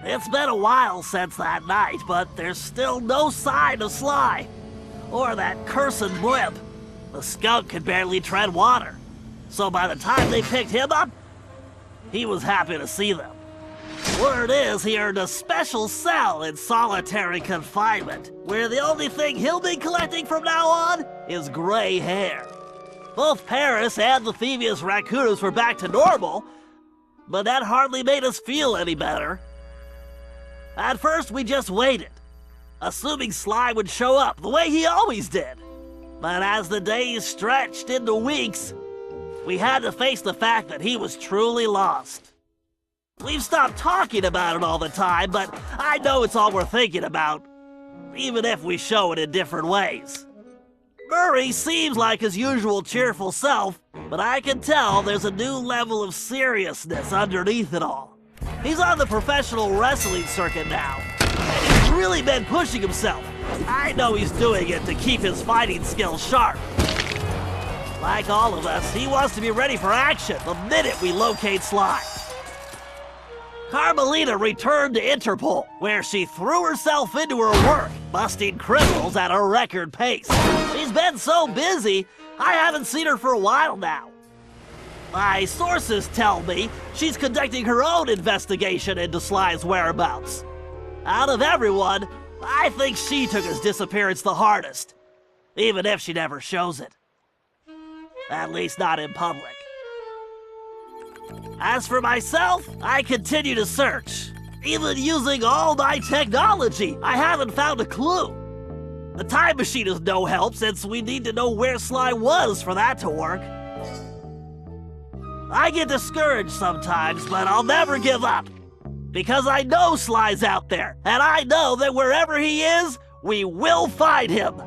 It's been a while since that night, but there's still no sign of Sly. Or that cursed blimp. The skunk could barely tread water. So by the time they picked him up, he was happy to see them. Word is he earned a special cell in solitary confinement, where the only thing he'll be collecting from now on is gray hair. Both Paris and the Thieves raccoons were back to normal, but that hardly made us feel any better. At first, we just waited, assuming Sly would show up the way he always did. But as the days stretched into weeks, we had to face the fact that he was truly lost. We've stopped talking about it all the time, but I know it's all we're thinking about, even if we show it in different ways. Murray seems like his usual cheerful self, but I can tell there's a new level of seriousness underneath it all. He's on the professional wrestling circuit now, and he's really been pushing himself. I know he's doing it to keep his fighting skills sharp. Like all of us, he wants to be ready for action the minute we locate Sly. Carmelita returned to Interpol, where she threw herself into her work, busting criminals at a record pace. She's been so busy, I haven't seen her for a while now. My sources tell me she's conducting her own investigation into Sly's whereabouts. Out of everyone, I think she took his disappearance the hardest, even if she never shows it. At least not in public. As for myself, I continue to search. Even using all my technology, I haven't found a clue. The time machine is no help since we need to know where Sly was for that to work. I get discouraged sometimes, but I'll never give up. Because I know Sly's out there, and I know that wherever he is, we will find him.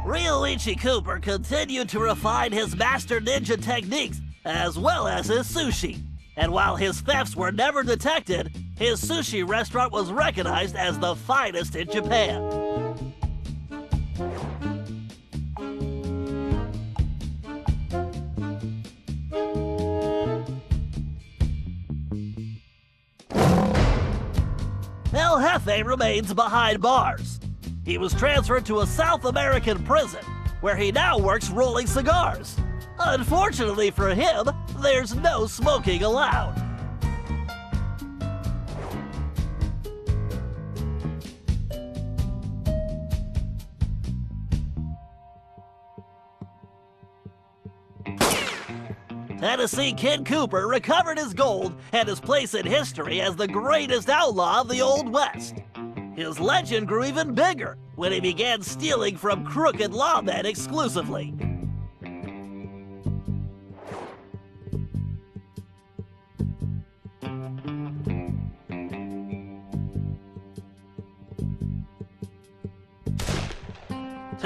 Ryoichi Cooper continued to refine his master ninja techniques as well as his sushi. And while his thefts were never detected, his sushi restaurant was recognized as the finest in Japan. El Jefe remains behind bars. He was transferred to a South American prison, where he now works rolling cigars. Unfortunately for him, there's no smoking allowed. Tennessee Kid Cooper recovered his gold and his place in history as the greatest outlaw of the Old West. His legend grew even bigger when he began stealing from crooked lawmen exclusively.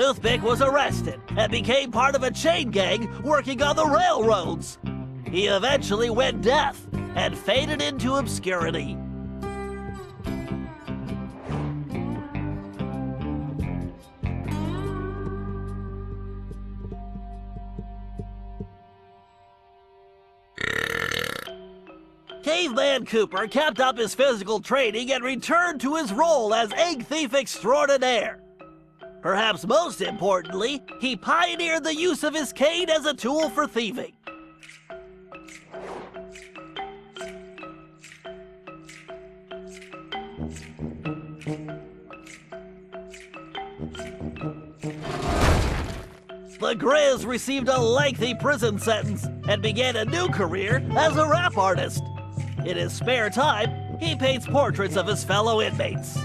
Toothpick was arrested and became part of a chain gang working on the railroads. He eventually went deaf and faded into obscurity. Caveman Cooper kept up his physical training and returned to his role as egg thief extraordinaire. Perhaps most importantly, he pioneered the use of his cane as a tool for thieving. The Grizz received a lengthy prison sentence and began a new career as a rap artist. In his spare time, he paints portraits of his fellow inmates.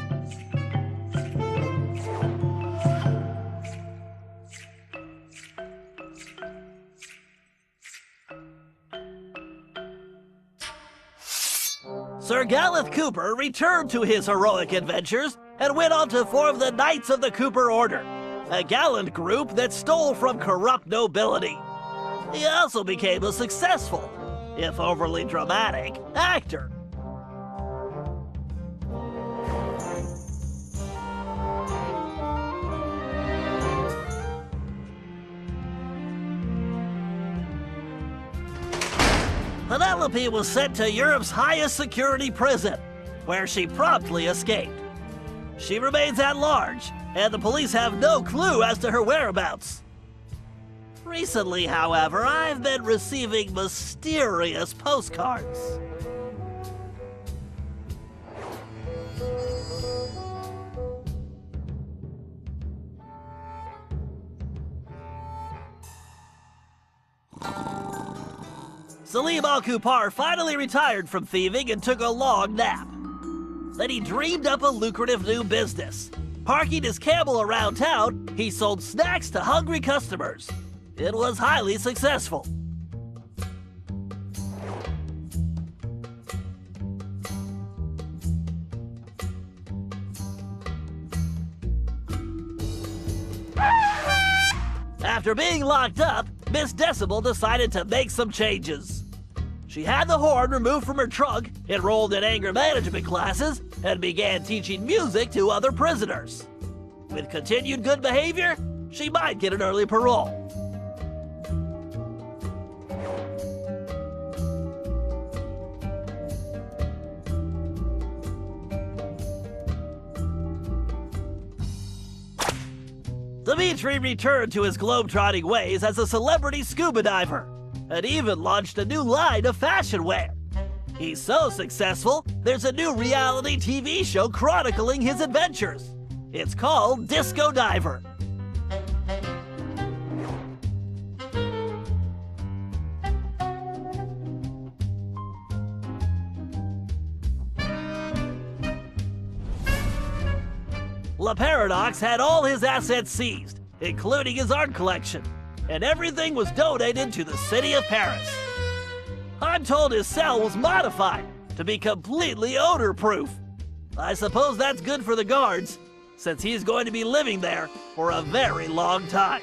Sir Gallup Cooper returned to his heroic adventures and went on to form the Knights of the Cooper Order, a gallant group that stole from corrupt nobility. He also became a successful, if overly dramatic, actor. Penelope was sent to Europe's highest security prison, where she promptly escaped. She remains at large, and the police have no clue as to her whereabouts. Recently, however, I've been receiving mysterious postcards. Salim Al-Kupar finally retired from thieving and took a long nap. Then he dreamed up a lucrative new business. Parking his camel around town, he sold snacks to hungry customers. It was highly successful. After being locked up, Miss Decibel decided to make some changes. She had the horn removed from her trunk, enrolled in anger management classes, and began teaching music to other prisoners. With continued good behavior, she might get an early parole. Dimitri returned to his globetrotting ways as a celebrity scuba diver, and even launched a new line of fashion wear. He's so successful, there's a new reality TV show chronicling his adventures. It's called Disco Diver. La Paradox had all his assets seized, including his art collection, and everything was donated to the city of Paris. I'm told his cell was modified to be completely odor-proof. I suppose that's good for the guards, since he's going to be living there for a very long time.